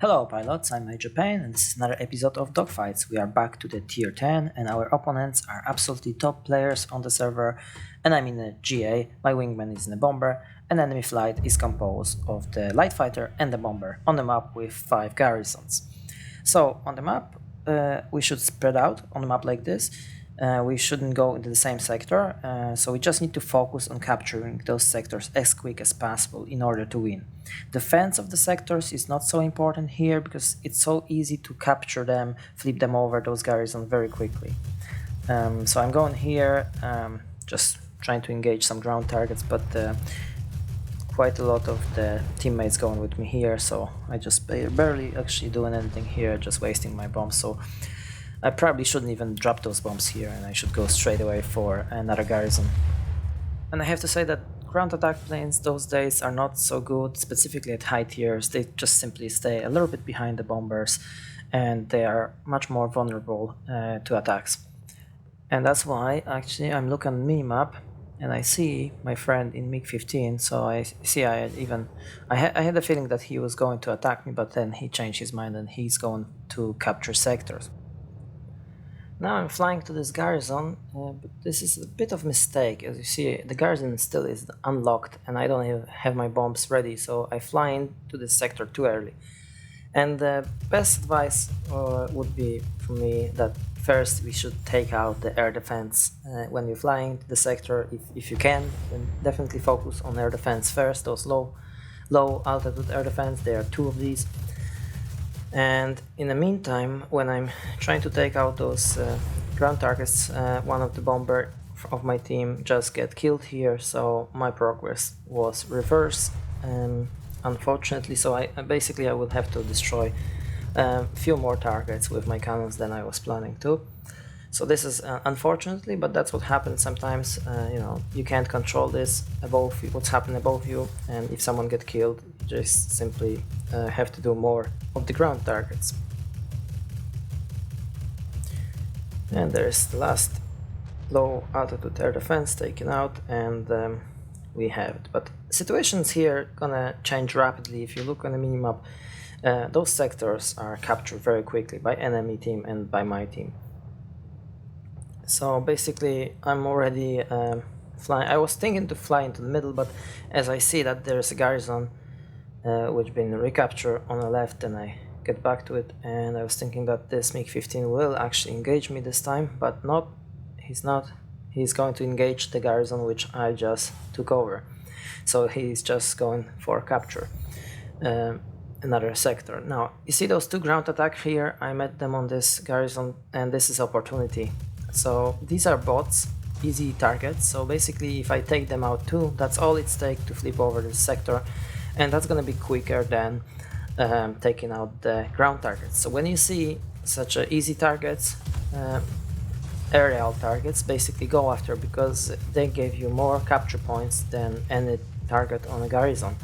Hello pilots, I'm Major Payne and this is another episode of Dogfights. We are back to the tier 10 and our opponents are absolutely top players on the server, and I'm in a GA, my wingman is in a bomber, and enemy flight is composed of the light fighter and the bomber on the map with 5 garrisons. So on the map we should spread out on the map like this. We shouldn't go into the same sector, so we just need to focus on capturing those sectors as quick as possible in order to win. Defense of the sectors is not so important here because it's so easy to capture them, flip them over those garrisons very quickly. So I'm going here, just trying to engage some ground targets, but quite a lot of the teammates going with me here, so I just barely actually doing anything here, just wasting my bombs. So I probably shouldn't even drop those bombs here and I should go straight away for another garrison. And I have to say that ground attack planes those days are not so good, specifically at high tiers. They just simply stay a little bit behind the bombers and they are much more vulnerable to attacks. And that's why actually I'm looking at the minimap and I see my friend in Mig-15, so I see I had a feeling that he was going to attack me, but then he changed his mind and he's going to capture sectors. Now I'm flying to this garrison, but this is a bit of a mistake. As you see, the garrison still is unlocked and I don't even have my bombs ready, so I fly into this sector too early. And the best advice would be for me that first we should take out the air defense. When you're flying to the sector, if you can, then definitely focus on air defense first. Those low altitude air defense, there are 2 of these. And in the meantime, when I'm trying to take out those ground targets, one of the bomber of my team just get killed here, so my progress was reversed, unfortunately. So I will have to destroy a few more targets with my cannons than I was planning to. So this is unfortunately, but that's what happens sometimes. You can't control this above you, what's happening above you, and if someone gets killed, you just simply have to do more of the ground targets. And there's the last low altitude air defense taken out, and we have it. But situations here gonna change rapidly. If you look on the minimap, those sectors are captured very quickly by enemy team and by my team. So basically I'm already flying. I was thinking to fly into the middle, but as I see that there's a garrison which been recaptured on the left, and I get back to it, and I was thinking that this Mig-15 will actually engage me this time, but not. He's going to engage the garrison which I just took over, so he's just going for capture another sector. Now you see those 2 ground attacks here, I met them on this garrison, and this is opportunity. So these are bots, easy targets, so basically if I take them out too, that's all it takes to flip over this sector, and that's gonna be quicker than taking out the ground targets. So when you see such easy targets, aerial targets, basically go after, because they give you more capture points than any target on a garrison,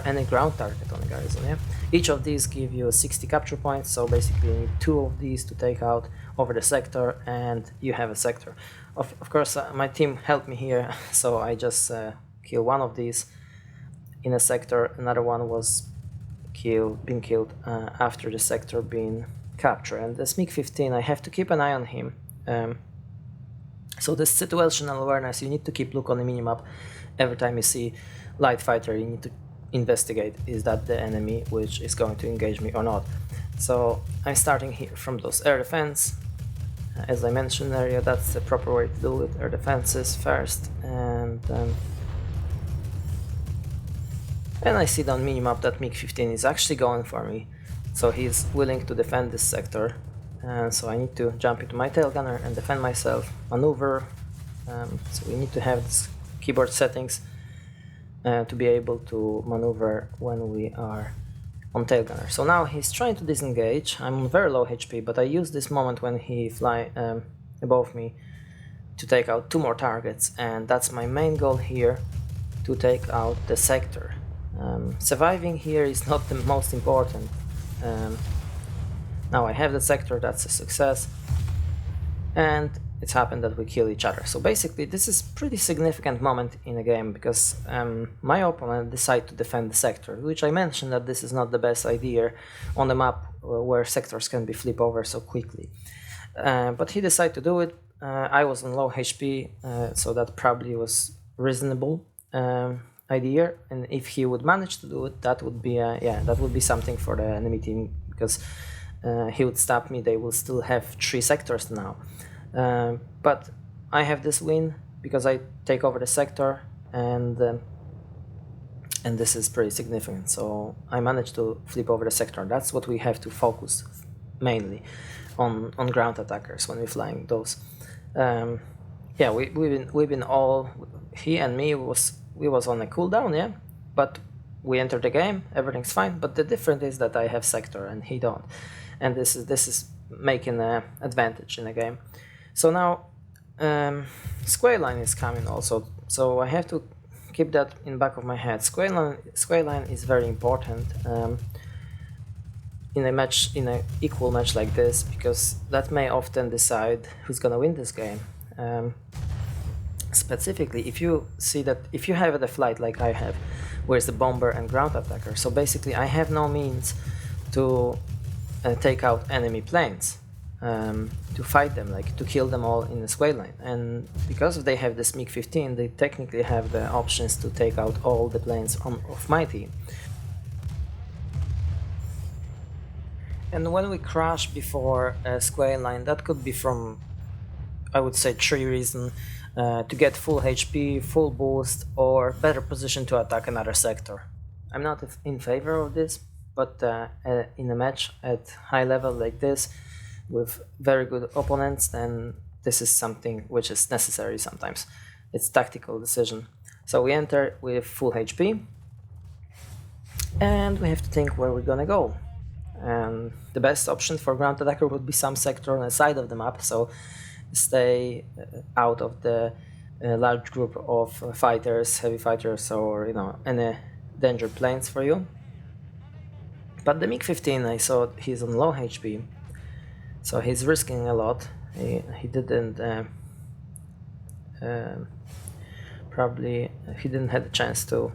any ground target on a garrison. Yeah? Each of these give you 60 capture points, so basically you need 2 of these to take out over the sector, and you have a sector. Of course, my team helped me here, so I just killed one of these in a sector. Another one was being killed after the sector being captured. And this Mig-15, I have to keep an eye on him. So this situational awareness, you need to keep look on the minimap. Every time you see light fighter, you need to investigate, is that the enemy which is going to engage me or not. So I'm starting here from those air defense. As I mentioned earlier, that's the proper way to do it, air defenses first, and I see on minimap that Mig-15 is actually going for me, so he's willing to defend this sector, and so I need to jump into my tail gunner and defend myself, maneuver. So we need to have this keyboard settings to be able to maneuver when we are on tail gunner. So now he's trying to disengage. I'm on very low HP, but I use this moment when he fly above me to take out 2 more targets, and that's my main goal here, to take out the sector. Surviving here is not the most important. Now I have the sector, that's a success, and it's happened that we kill each other. So basically this is pretty significant moment in a game, because my opponent decided to defend the sector, which I mentioned that this is not the best idea on the map where sectors can be flipped over so quickly. But he decided to do it. I was on low HP, so that probably was reasonable idea, and if he would manage to do it, that would be that would be something for the enemy team, because he would stop me. They will still have 3 sectors now, but I have this win because I take over the sector, and this is pretty significant. So I managed to flip over the sector. That's what we have to focus mainly on ground attackers when we're flying those. Yeah, we've been all, he and me we was on a cooldown, yeah, but we entered the game, everything's fine. But the difference is that I have sector and he don't, and this is making an advantage in the game. So now square line is coming also, so I have to keep that in back of my head. Square line is very important in a match, in an equal match like this, because that may often decide who's gonna win this game. Specifically, if you see that, if you have a flight like I have, where it's the bomber and ground attacker, so basically I have no means to take out enemy planes, to fight them, like to kill them all in the square line. And because they have this MiG-15, they technically have the options to take out all the planes of my team. And when we crash before a square line, that could be from, I would say, 3 reasons. To get full HP, full boost, or better position to attack another sector. I'm not in favor of this, but in a match at high level like this, with very good opponents, then this is something which is necessary sometimes. It's tactical decision. So we enter with full HP, and we have to think where we're gonna go. And the best option for ground attacker would be some sector on the side of the map, so stay out of the large group of fighters, heavy fighters, or any danger planes for you. But the MiG-15, I saw he's on low HP, so he's risking a lot. He didn't probably he didn't have a chance to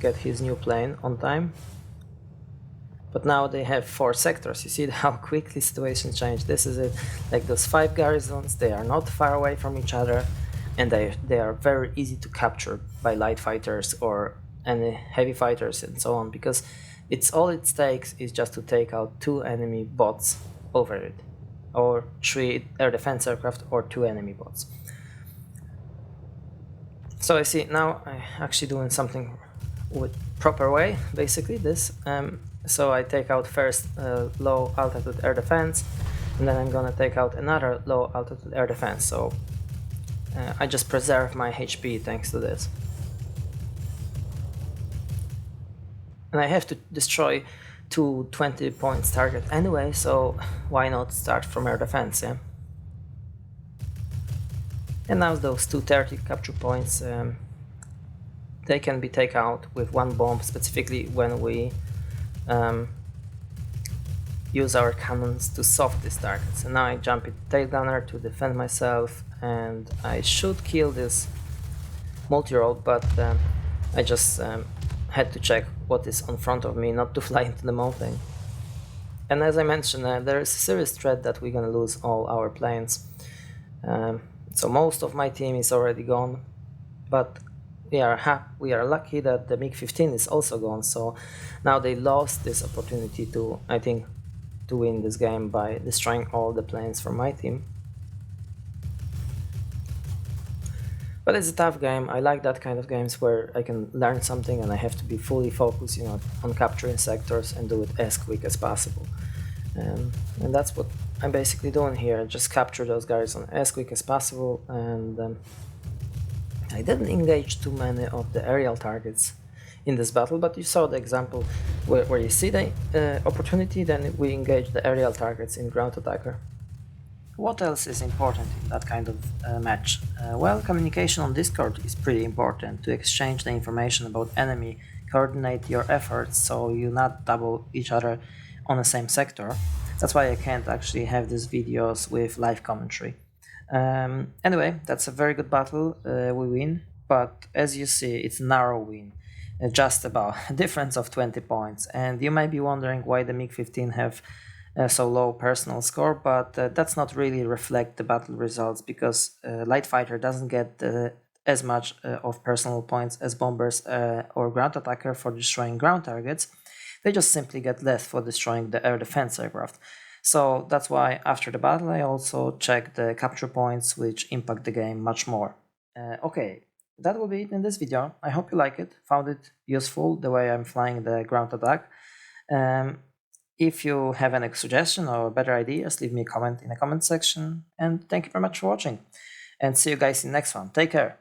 get his new plane on time. But now they have 4 sectors. You see how quickly situations change. This is it. Like those 5 garrisons, they are not far away from each other, and they are very easy to capture by light fighters or any heavy fighters and so on, because all it takes is just to take out 2 enemy bots over it, or 3 air defense aircraft, or 2 enemy bots. So I see now I'm actually doing something with proper way, basically this. So I take out first low altitude air defense, and then I'm gonna take out another low altitude air defense. So I just preserve my HP thanks to this. And I have to destroy 2 20 points target anyway, so why not start from air defense, yeah? And now those 230 capture points, they can be taken out with 1 bomb, specifically when we use our cannons to soft these targets. And now I jump into tail gunner to defend myself, and I should kill this multi-role, but I just had to check what is in front of me, not to fly into the mountain. And as I mentioned, there is a serious threat that we're gonna lose all our planes. So most of my team is already gone, but we are lucky that the MiG-15 is also gone, so now they lost this opportunity to, I think, to win this game by destroying all the planes from my team. But it's a tough game. I like that kind of games where I can learn something and I have to be fully focused, on capturing sectors and do it as quick as possible. And that's what I'm basically doing here. Just capture those guys as quick as possible, and I didn't engage too many of the aerial targets in this battle, but you saw the example where you see the opportunity, then we engage the aerial targets in ground attacker. What else is important in that kind of match? Well, communication on Discord is pretty important to exchange the information about enemy, coordinate your efforts so you not double each other on the same sector. That's why I can't actually have these videos with live commentary. Anyway, that's a very good battle. We win, but as you see, it's a narrow win, just about a difference of 20 points. And you might be wondering why the MiG-15 have so low personal score, but that's not really reflect the battle results because light fighter doesn't get as much of personal points as bombers or ground attacker for destroying ground targets. They just simply get less for destroying the air defense aircraft. So that's why after the battle I also check the capture points, which impact the game much more. Okay, that will be it in this video. I hope you like it, found it useful the way I'm flying the ground attack. If you have any suggestion or better ideas, leave me a comment in the comment section. And thank you very much for watching. And see you guys in the next one. Take care.